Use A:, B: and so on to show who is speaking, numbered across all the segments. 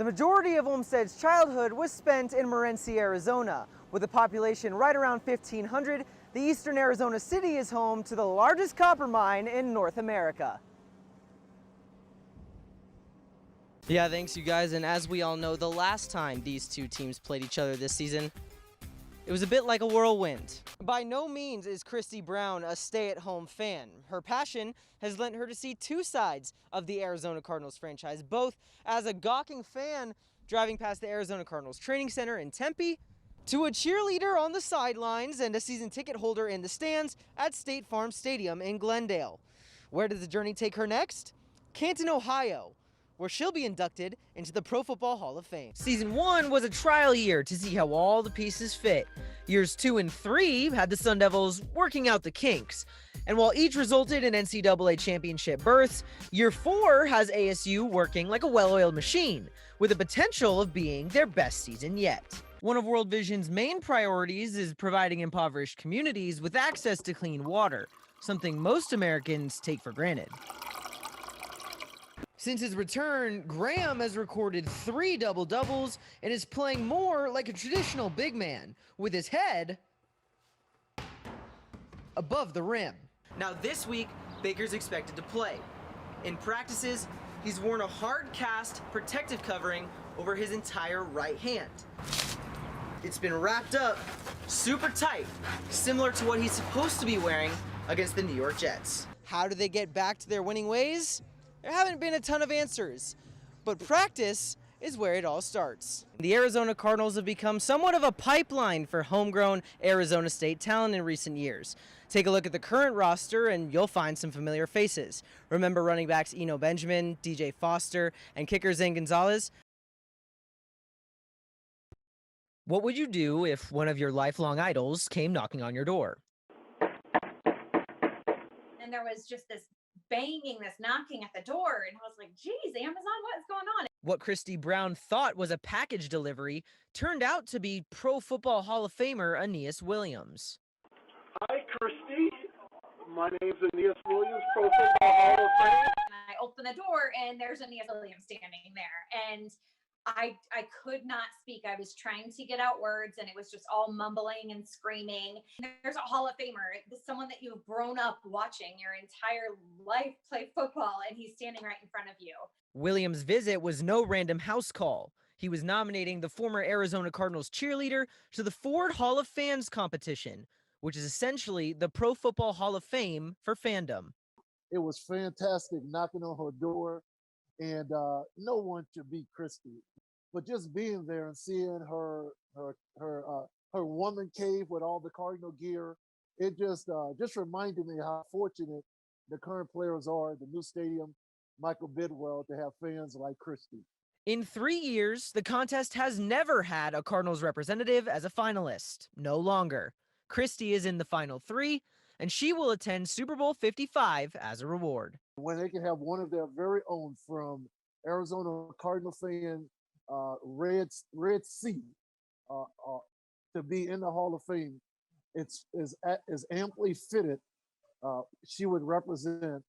A: The majority of Olmsted's childhood was spent in Morenci, Arizona. With a population right around 1,500, the eastern Arizona city is home to the largest copper mine in North America.
B: Yeah, thanks you guys, and as we all know, the last time these two teams played each other this season, it was a bit like a whirlwind. By no means is KRISTI Brown a stay-at-home fan. Her passion has lent her to see two sides of the Arizona Cardinals franchise, both as a gawking fan driving past the Arizona Cardinals training center in Tempe, to a cheerleader on the sidelines and a season ticket holder in the stands at State Farm Stadium in Glendale. Where does the journey take her next? Canton, Ohio, where she'll be inducted into the Pro Football Hall of Fame. Season 1 was a trial year to see how all the pieces fit. Years 2 and 3 had the Sun Devils working out the kinks. And while each resulted in NCAA championship berths, year 4 has ASU working like a well-oiled machine, with the potential of being their best season yet. One of World Vision's main priorities is providing impoverished communities with access to clean water, something most Americans take for granted. Since his return, Graham has recorded 3 double-doubles and is playing more like a traditional big man, with his head above the rim. Now this week, Baker's expected to play. In practices, he's worn a hard-cast protective covering over his entire right hand. It's been wrapped up super tight, similar to what he's supposed to be wearing against the New York Jets. How do they get back to their winning ways? There haven't been a ton of answers, but practice is where it all starts. The Arizona Cardinals have become somewhat of a pipeline for homegrown Arizona State talent in recent years. Take a look at the current roster and you'll find some familiar faces. Remember running backs Eno Benjamin, DJ Foster, and kicker Zane Gonzalez? What would you do if one of your lifelong idols came knocking on your door?
C: And there was just this banging, this knocking at the door, and I was like, geez, Amazon, what's going on?
B: What KRISTI Brown thought was a package delivery turned out to be Pro Football Hall of Famer AENEAS Williams.
D: Hi, KRISTI. My name's AENEAS Williams, Pro Football Hall of Fame.
C: And I open the door, and there's AENEAS Williams standing there, and I could not speak. I was trying to get out words, and it was just all mumbling and screaming. There's a Hall of Famer, someone that you've grown up watching your entire life play football, and he's standing right in front of you.
B: Williams' visit was no random house call. He was nominating the former Arizona Cardinals cheerleader to the Ford Hall of Fans competition, which is essentially the Pro Football Hall of Fame for fandom.
E: It was fantastic knocking on her door, and no one should beat KRISTI. But just being there and seeing her woman cave with all the Cardinal gear, it just reminded me how fortunate the current players are at the new stadium, Michael Bidwell, to have fans like KRISTI.
B: In 3 years, the contest has never had a Cardinals representative as a finalist. No longer. KRISTI is in the final 3, and she will attend Super Bowl 55 as a reward.
E: When they can have one of their very own from Arizona Cardinal fan, Red Sea, to be in the Hall of Fame, it's is amply fitted. She would represent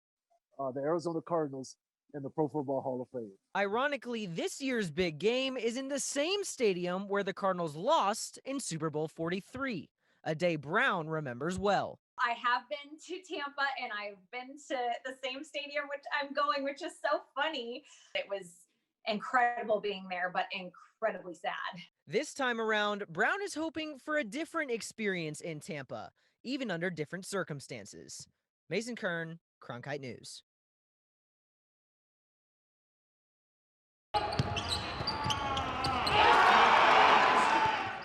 E: the Arizona Cardinals in the Pro Football Hall of Fame.
B: Ironically, this year's big game is in the same stadium where the Cardinals lost in Super Bowl 43, a day Brown remembers well.
C: I have been to Tampa, and I've been to the same stadium which I'm going, which is so funny. It was incredible being there, but incredibly sad.
B: This time around, Brown is hoping for a different experience in Tampa, even under different circumstances. Mason Kern, Cronkite News.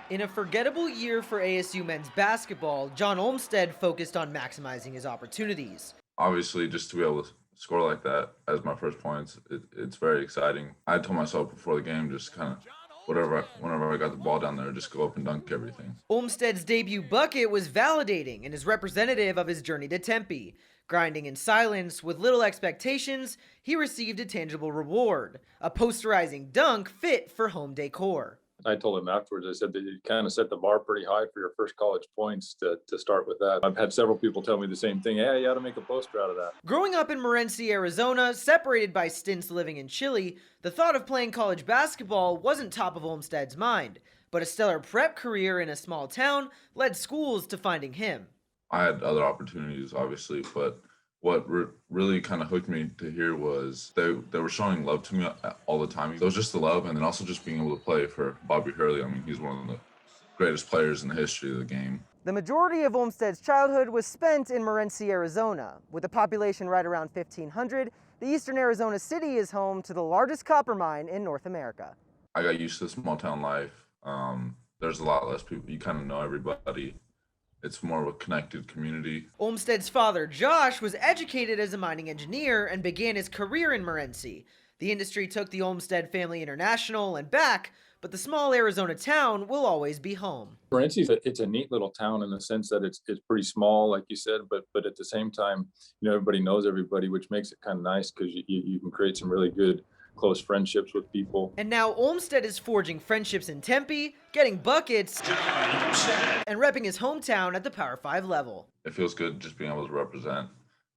B: In a forgettable year for ASU men's basketball, John Olmsted focused on maximizing his opportunities.
F: Obviously, just to be able to score like that as my first points, it's very exciting. I told myself before the game, just kind of whenever I got the ball down there, just go up and dunk everything.
B: Olmsted's debut bucket was validating and is representative of his journey to Tempe. Grinding in silence with little expectations, he received a tangible reward, a posterizing dunk fit for home decor.
G: I told him afterwards, I said that you kind of set the bar pretty high for your first college points to start with that. I've had several people tell me the same thing. Yeah, you ought to make a poster out of that.
B: Growing up in Morenci, Arizona, separated by stints living in Chile, the thought of playing college basketball wasn't top of Olmsted's mind, but a stellar prep career in a small town led schools to finding him.
F: I had other opportunities, obviously, but what really kind of hooked me to here was they were showing love to me all the time. It was just the love, and then also just being able to play for Bobby Hurley. I mean, he's one of the greatest players in the history of the game.
A: The majority of Olmsted's childhood was spent in Morenci, Arizona. With a population right around 1,500, the eastern Arizona city is home to the largest copper mine in North America.
F: I got used to small town life. There's a lot less people. You kind of know everybody. It's more of a connected community.
B: Olmsted's father, Josh, was educated as a mining engineer and began his career in Morenci. The industry took the Olmsted family international and back, but the small Arizona town will always be home.
G: Morenci, it's a neat little town in the sense that it's pretty small, like you said, but at the same time, you know, everybody knows everybody, which makes it kind of nice because you can create some really good close friendships with people.
B: And now Olmsted is forging friendships in Tempe, getting buckets, and repping his hometown at the Power 5 level.
F: It feels good just being able to represent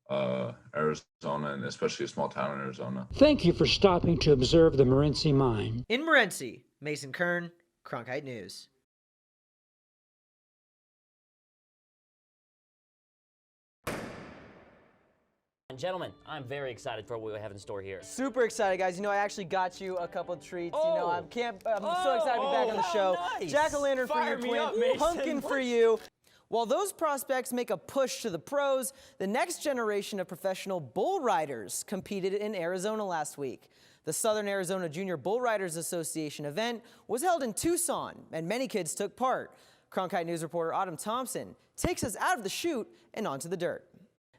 F: Arizona, and especially a small town in Arizona.
H: Thank you for stopping to observe the Morenci mine.
B: In Morenci, Mason Kern, Cronkite News.
I: Gentlemen, I'm very excited for what we have in store here.
A: Super excited, guys. You know, I actually got you a couple of treats. You know, I'm so excited to be back on the show.
I: Nice.
A: Jack-o'-lantern for
I: Fire
A: your
I: me
A: twin,
I: up, Mason.
A: pumpkin for you. While those prospects make a push to the pros, the next generation of professional bull riders competed in Arizona last week. The Southern Arizona Junior Bull Riders Association event was held in Tucson, and many kids took part. Cronkite News reporter Autumn Thompson takes us out of the chute and onto the dirt.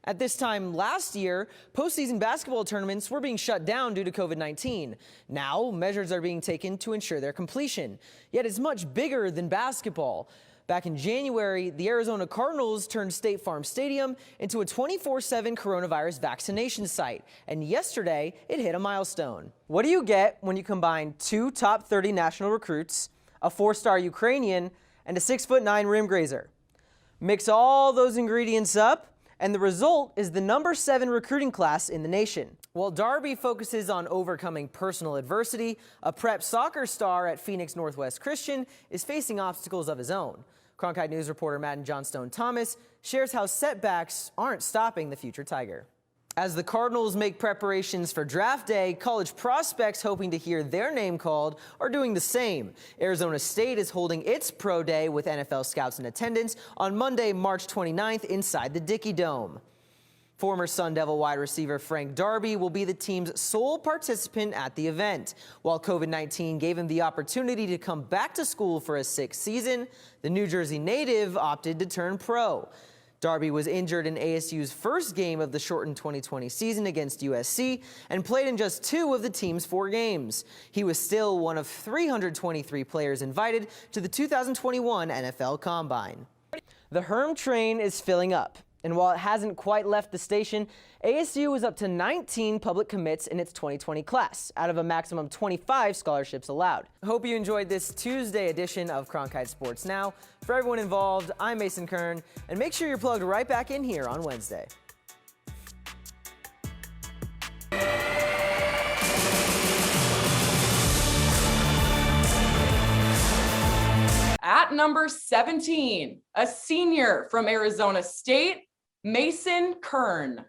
A: At this time last year, postseason basketball tournaments were being shut down due to COVID-19. Now, measures are being taken to ensure their completion. Yet it's much bigger than basketball. Back in January, the Arizona Cardinals turned State Farm Stadium into a 24/7 coronavirus vaccination site. And yesterday, it hit a milestone. What do you get when you combine 2 top 30 national recruits, a 4-star Ukrainian, and a 6'9" rim grazer? Mix all those ingredients up, and the result is the number 7 recruiting class in the nation. While Darby focuses on overcoming personal adversity, a prep soccer star at Phoenix Northwest Christian is facing obstacles of his own. Cronkite News reporter Madden Johnstone Thomas shares how setbacks aren't stopping the future Tiger. As the Cardinals make preparations for draft day, college prospects hoping to hear their name called are doing the same. Arizona State is holding its pro day with NFL scouts in attendance on Monday, March 29th inside the Dickey Dome. Former Sun Devil wide receiver Frank Darby will be the team's sole participant at the event. While COVID-19 gave him the opportunity to come back to school for a 6th season, the New Jersey native opted to turn pro. Darby was injured in ASU's first game of the shortened 2020 season against USC and played in just 2 of the team's 4 games. He was still one of 323 players invited to the 2021 NFL Combine. The Herm train is filling up, and while it hasn't quite left the station, ASU is up to 19 public commits in its 2020 class, out of a maximum 25 scholarships allowed. I hope you enjoyed this Tuesday edition of Cronkite Sports Now. For everyone involved, I'm Mason Kern, and make sure you're plugged right back in here on Wednesday.
J: At number 17, a senior from Arizona State, Mason Kern.